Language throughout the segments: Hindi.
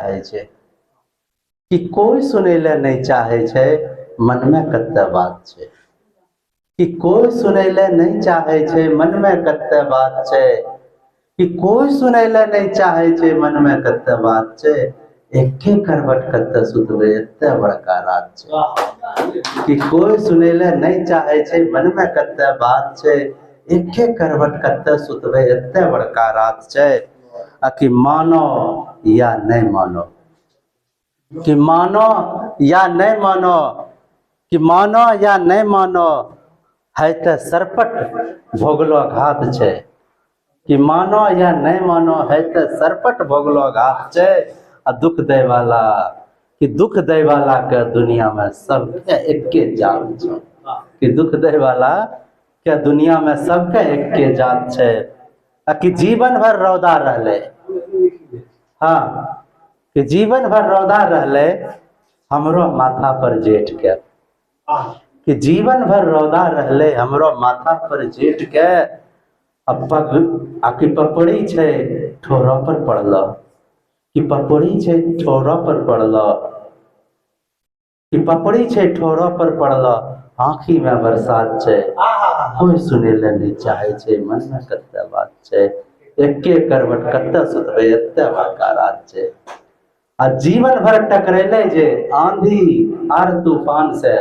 चाहे छे कि कोई सुनै ले नहीं चाहे छे, मन में कत्ते बात छे कि कोई सुनै ले नहीं चाहे छे, मन में कत्ते बात छे कि कोई सुनै ले नहीं चाहे छे, मन में कत्ते बात छे। एके करवट कत्ते सुतबे एत्ते बड़का रात छे कि कोई सुनै ले नहीं चाहे छे, मन में कत्ते बात छे। एके करवट कत्ते सुतबे एत्ते बड़का रात छे। आ कि मानो या नहीं मानो, कि मानो या नहीं मानो, कि मानो या नहीं मानो, है ते सरपट भोगलो घात छे कि मानो या नहीं मानो, है ते सरपट भोगलो घात छे। आ दुख दे वाला कि दुख दे वाला के दुनिया में सबके एके जात छे कि दुख दे वाला के दुनिया में सबके एके जात छे। आ कि जीवन भर रौदा रहले, हाँ कि जीवन भर रौदा रहले हमरो माथा पर जेठ के, कि जीवन भर रौदा रहले हमरो माथा पर जेठ के। अब पग आकि पपड़ी छे ठोरा पर पड़लो, कि पपड़ी छे ठोरा पर पड़लो, कि पपड़ी छे ठोरा पर पड़लो। आँखी में बरसात छे कोई सुनै ले नहीं चाहे छे, मन में कत्ते बात छे। एके करवट कत्ते सुतबे एत्ते बड़का रात छे। आ जीवन भर टकरेले जे आंधी और तूफान से,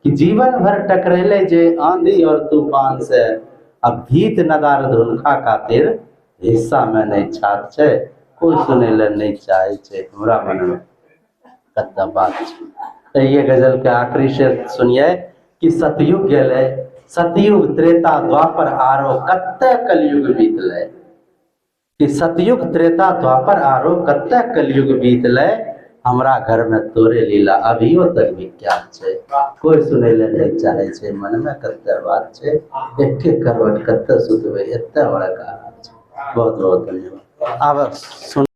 कि जीवन भर टकरेले जे आंधी और तूफान से। अब भीत नदार धुनखा खातिर हिस्सा में नहीं छात छे, कोई सुनै ले नहीं चाहे छे, हमरा मन में कत्ते बात छे। तो ये गजल के आखिरी शेर सुनिए कि सतयुग गेले, सतयुग त्रेता द्वापर आरो कत्ते कलयुग बीतले, कि सतयुग त्रेता द्वापर आरो कत्ते कलयुग बीतले। हमरा घर में तोरे लीला अभियो तक विख्यात छे, कोई सुनै ले नहीं चाहे छे, मन में कत्ते बात छे। एके करवट कत्ते सुतबे एत्ते बड़का रात छे। बहुत बहुत धन्यवाद। अब सुन